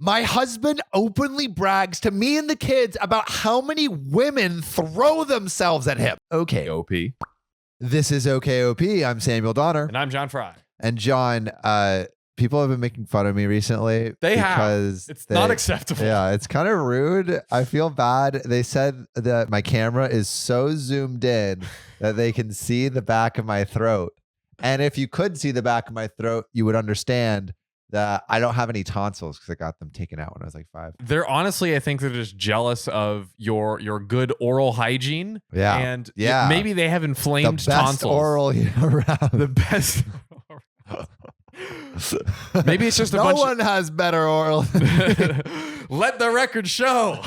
My husband openly brags to me and the kids about how many women throw themselves at him. Okay. OP. This is OKOP. I'm Samuel Donner. And I'm John Frye. And John, people have been making fun of me recently. They have. It's not acceptable. Yeah, it's kind of rude. I feel bad. They said that my camera is so zoomed in that they can see the back of my throat. And if you could see the back of my throat, you would understand that I don't have any tonsils because I got them taken out when I was like 5. They're honestly, I think they're just jealous of your good oral hygiene. Yeah. And yeah. Maybe they have inflamed the best tonsils. Oral around. The best. Maybe it's just a bunch. No one has better oral. Let the record show.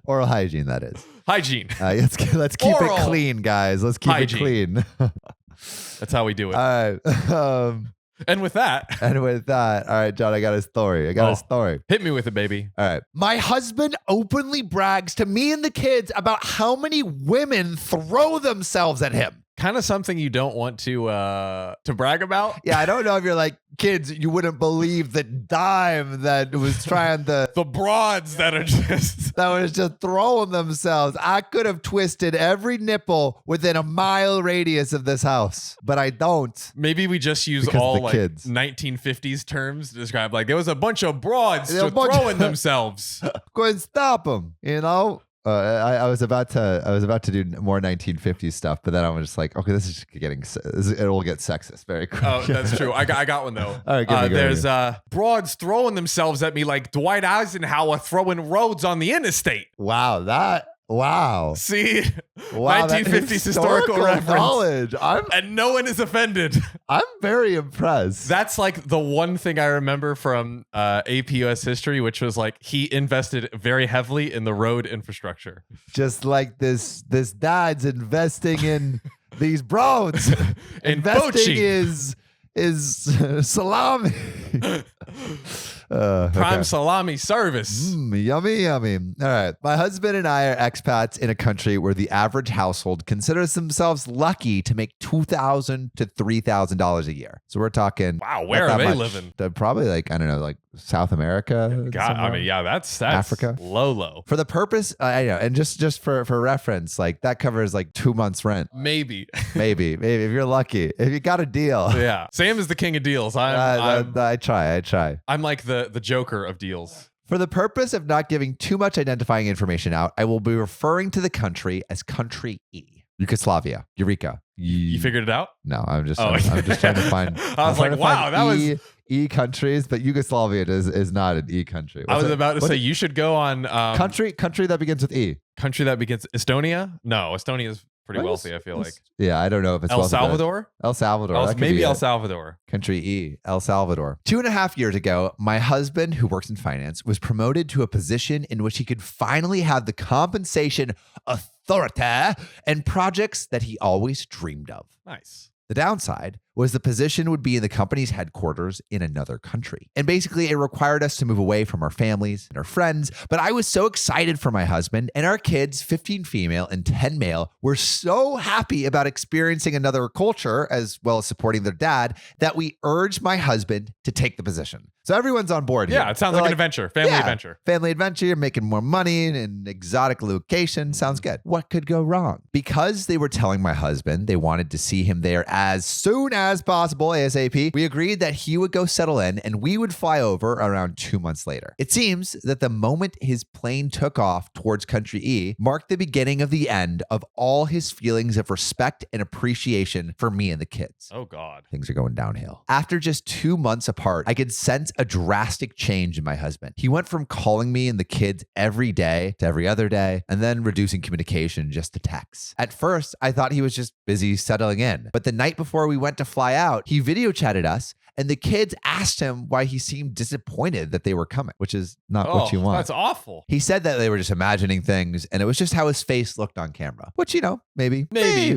Oral hygiene, that is. Hygiene. Let's keep it clean, guys. Let's keep it clean. That's how we do it. All right. And with that. All right, John, I got a story. A story. Hit me with it, baby. All right. My husband openly brags to me and the kids about how many women throw themselves at him. Kind of something you don't want to brag about. Yeah, I don't know if you're like, kids, you wouldn't believe the dime that was trying to... the broads that are just... that was just throwing themselves. I could have twisted every nipple within a mile radius of this house, but I don't. Maybe we just use all like kids. 1950s terms to describe, like, there was a bunch of broads throwing themselves. Couldn't stop them, you know? I was about to do more 1950s stuff, but then I was just like, okay, this is just it will get sexist very quick. Oh, that's true. I got one though. All right, there's broads throwing themselves at me like Dwight Eisenhower throwing roads on the interstate. Wow. See? Wow, 1950s historical reference. Knowledge. And no one is offended. I'm very impressed. That's like the one thing I remember from AP US history, which was like he invested very heavily in the road infrastructure. Just like this dad's investing in these broads. Investing is salami. Prime salami service. Yummy. All right. My husband and I are expats in a country where the average household considers themselves lucky to make $2,000 to $3,000 a year. So we're talking. Wow, where are they living? Probably like, I don't know, like South America. God, I mean, yeah, that's Africa. Low. For the purpose, I know, and just for reference, like that covers like 2 months rent. Maybe if you're lucky, if you got a deal. Yeah, Sam is the king of deals. I try. I'm like the Joker of deals. For the purpose of not giving too much identifying information out, I will be referring to the country as country E. Yugoslavia. Eureka. You figured it out? No, I'm just trying to find. I was like, wow, that was E countries, but Yugoslavia is not an E country. I was about to say you should go on country that begins with E. Country that begins Estonia? No, Estonia is pretty wealthy, I feel like. Yeah, I don't know if it's El Salvador? El Salvador. Maybe El Salvador. Country E, El Salvador. 2.5 years ago, my husband, who works in finance, was promoted to a position in which he could finally have the compensation, authority, and projects that he always dreamed of. Nice. The downside was the position would be in the company's headquarters in another country. And basically, it required us to move away from our families and our friends. But I was so excited for my husband, and our kids, 15 female and 10 male, were so happy about experiencing another culture as well as supporting their dad that we urged my husband to take the position. So everyone's on board here. Yeah, it sounds like an adventure. Family adventure. Family adventure, making more money in an exotic location. Sounds good. What could go wrong? Because they were telling my husband they wanted to see him there as soon as possible, ASAP, we agreed that he would go settle in and we would fly over around 2 months later. It seems that the moment his plane took off towards Country E marked the beginning of the end of all his feelings of respect and appreciation for me and the kids. Oh, God. Things are going downhill. After just 2 months apart, I could sense a drastic change in my husband. He went from calling me and the kids every day to every other day, and then reducing communication just to texts. At first, I thought he was just busy settling in, but the night before we went to fly out, he video chatted us, and the kids asked him why he seemed disappointed that they were coming, which is not what you want. That's awful. He said that they were just imagining things, and it was just how his face looked on camera, which, maybe.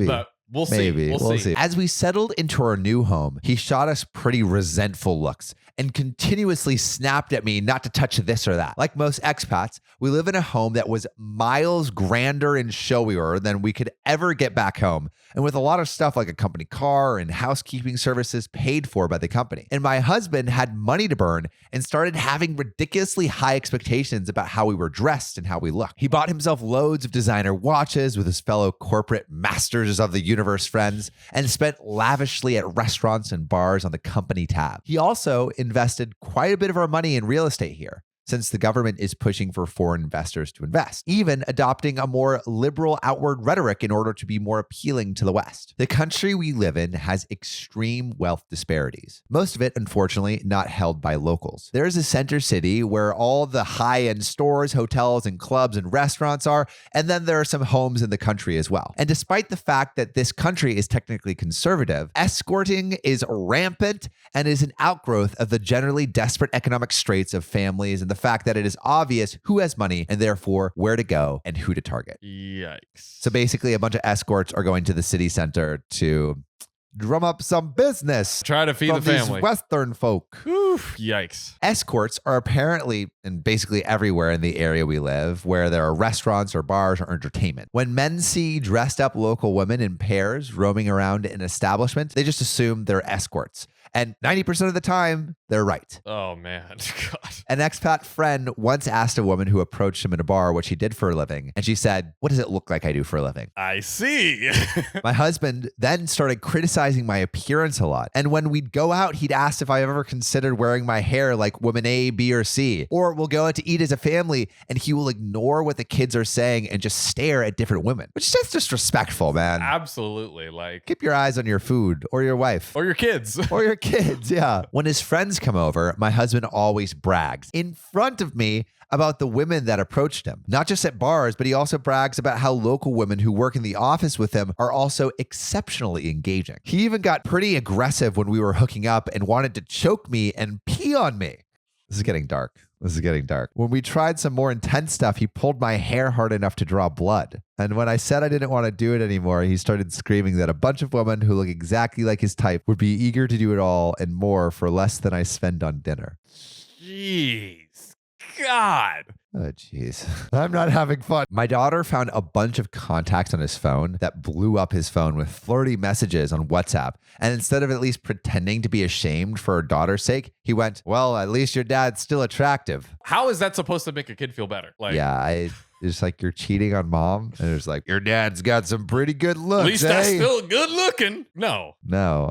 But We'll see. Maybe. We'll see. As we settled into our new home, he shot us pretty resentful looks and continuously snapped at me not to touch this or that. Like most expats, we live in a home that was miles grander and showier than we could ever get back home, and with a lot of stuff like a company car and housekeeping services paid for by the company. And my husband had money to burn and started having ridiculously high expectations about how we were dressed and how we looked. He bought himself loads of designer watches with his fellow corporate masters of the universe friends and spent lavishly at restaurants and bars on the company tab. He also invested quite a bit of our money in real estate here, since the government is pushing for foreign investors to invest, even adopting a more liberal outward rhetoric in order to be more appealing to the West. The country we live in has extreme wealth disparities, most of it, unfortunately, not held by locals. There is a center city where all the high-end stores, hotels, and clubs and restaurants are, and then there are some homes in the country as well. And despite the fact that this country is technically conservative, escorting is rampant and is an outgrowth of the generally desperate economic straits of families and the fact that it is obvious who has money and therefore where to go and who to target. Yikes. So basically, a bunch of escorts are going to the city center to drum up some business. Try to feed the family. These Western folk. Oof, yikes. Escorts are apparently and basically everywhere in the area we live where there are restaurants or bars or entertainment. When men see dressed up local women in pairs roaming around an establishment, they just assume they're escorts. And 90% of the time, they're right. Oh, man. God. An expat friend once asked a woman who approached him in a bar what she did for a living. And she said, "What does it look like I do for a living?" I see. My husband then started criticizing my appearance a lot. And when we'd go out, he'd ask if I ever considered wearing my hair like woman A, B, or C. Or we'll go out to eat as a family and he will ignore what the kids are saying and just stare at different women, which is just disrespectful, man. Absolutely. Like, keep your eyes on your food or your wife. Or your kids. Or your kids, yeah. When his friends come over, my husband always brags in front of me about the women that approached him, not just at bars, but he also brags about how local women who work in the office with him are also exceptionally engaging. He even got pretty aggressive when we were hooking up and wanted to choke me and pee on me. This is getting dark. When we tried some more intense stuff, he pulled my hair hard enough to draw blood. And when I said I didn't want to do it anymore, he started screaming that a bunch of women who look exactly like his type would be eager to do it all and more for less than I spend on dinner. Jeez. God. Oh, jeez. I'm not having fun. My daughter found a bunch of contacts on his phone that blew up his phone with flirty messages on WhatsApp. And instead of at least pretending to be ashamed for her daughter's sake, he went, "Well, at least your dad's still attractive." How is that supposed to make a kid feel better? Like, yeah, it's like you're cheating on mom. And it's like, your dad's got some pretty good looks. At least that's still good looking. No,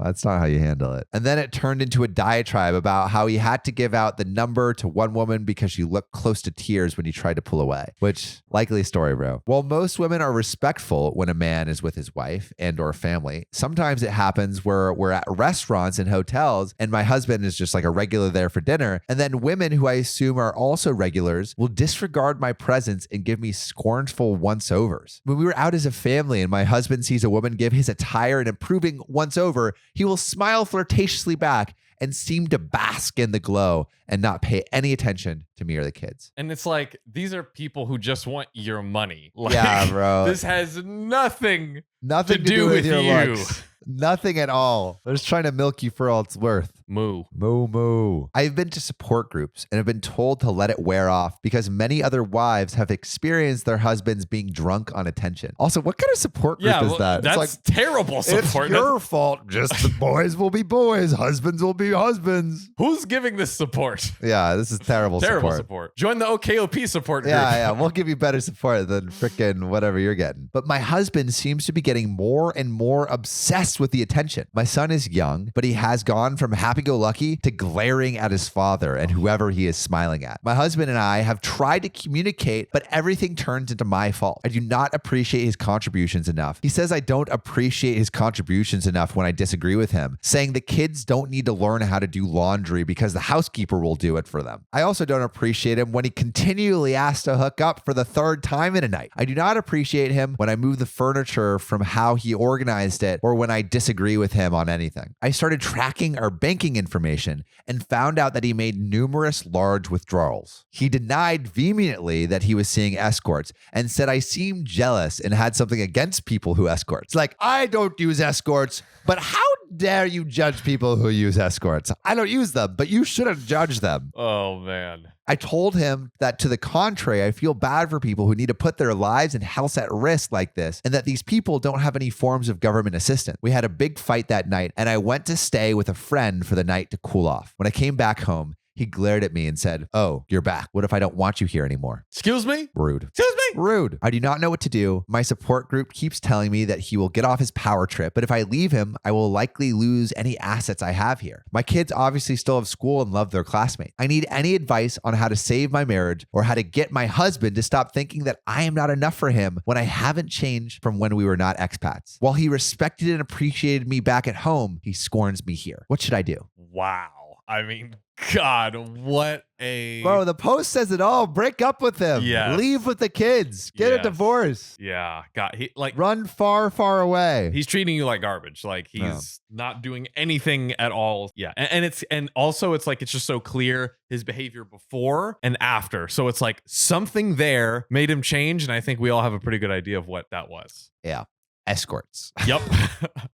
that's not how you handle it. And then it turned into a diatribe about how he had to give out the number to one woman because she looked close to tears when he tried to pull away, which likely story, bro. While most women are respectful when a man is with his wife and or family, sometimes it happens where we're at restaurants and hotels and my husband is just like a regular there for dinner. And then women who I assume are also regulars will disregard my presence and give me scornful once-overs. When we were out as a family and my husband sees a woman give his attire an approving once-over, he will smile flirtatiously back and seem to bask in the glow and not pay any attention to me or the kids. And it's like, these are people who just want your money. Like, yeah, bro. This has nothing to do with your looks. Nothing at all. They're just trying to milk you for all it's worth. Moo. Moo, moo. I've been to support groups and have been told to let it wear off because many other wives have experienced their husbands being drunk on attention. Also, what kind of support group is that? That's it's like, terrible support. It's your fault. Just the boys will be boys. Husbands will be husbands. Who's giving this support? Yeah, this is terrible support. Join the OKOP support group. Yeah. We'll give you better support than frickin' whatever you're getting. But my husband seems to be getting more and more obsessed with the attention. My son is young, but he has gone from happy-go-lucky to glaring at his father and whoever he is smiling at. My husband and I have tried to communicate, but everything turns into my fault. I do not appreciate his contributions enough. He says I don't appreciate his contributions enough when I disagree with him, saying the kids don't need to learn how to do laundry because the housekeeper will do it for them. I also don't appreciate him when he continually asks to hook up for the third time in a night. I do not appreciate him when I move the furniture from how he organized it or when I disagree with him on anything. I started tracking our banking banking information and found out that he made numerous large withdrawals. He denied vehemently that he was seeing escorts and said I seemed jealous and had something against people who escort. It's like, I don't use escorts, but how dare you judge people who use escorts? I don't use them, but you shouldn't judge them. Oh, man. I told him that to the contrary, I feel bad for people who need to put their lives and health at risk like this, and that these people don't have any forms of government assistance. We had a big fight that night, and I went to stay with a friend for the night to cool off. When I came back home, he glared at me and said, "Oh, you're back. What if I don't want you here anymore?" Excuse me? Rude. Excuse me? Rude. I do not know what to do. My support group keeps telling me that he will get off his power trip, but if I leave him, I will likely lose any assets I have here. My kids obviously still have school and love their classmates. I need any advice on how to save my marriage or how to get my husband to stop thinking that I am not enough for him when I haven't changed from when we were not expats. While he respected and appreciated me back at home, he scorns me here. What should I do? Wow. I mean, God, what a... Bro, the post says it all. Break up with him. Yes. Leave with the kids. Get a Yes. divorce. Yeah. God, he like... Run far, far away. He's treating you like garbage. Like he's not doing anything at all. Yeah. And also it's like, it's just so clear his behavior before and after. So it's like something there made him change. And I think we all have a pretty good idea of what that was. Yeah. Escorts. Yep.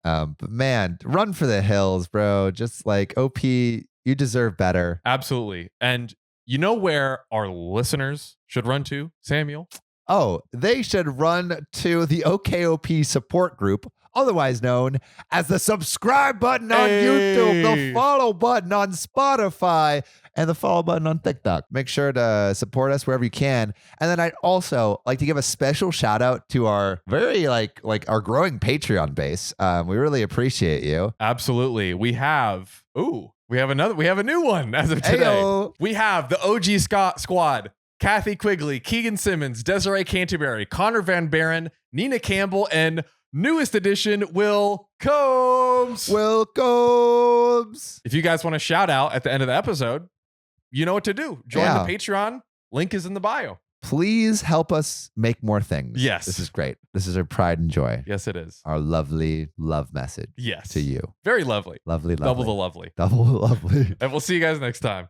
But man, run for the hills, bro. Just like OP, you deserve better. Absolutely. And you know where our listeners should run to, Samuel? Oh, they should run to the OKOP support group, otherwise known as the subscribe button on YouTube, the follow button on Spotify, and the follow button on TikTok. Make sure to support us wherever you can. And then I'd also like to give a special shout out to our very like our growing Patreon base. We really appreciate you. Absolutely. We have a new one as of today. Ayo. We have the OG squad. Kathy Quigley, Keegan Simmons, Desiree Canterbury, Connor Van Buren, Nina Campbell, and newest addition, Will Combs. Will Combs. If you guys want a shout out at the end of the episode, you know what to do. Join the Patreon. Link is in the bio. Please help us make more things. Yes. This is great. This is our pride and joy. Yes, it is. Our lovely love message Yes. to you. Very lovely. Lovely, lovely. Double the lovely. Double the lovely. And we'll see you guys next time.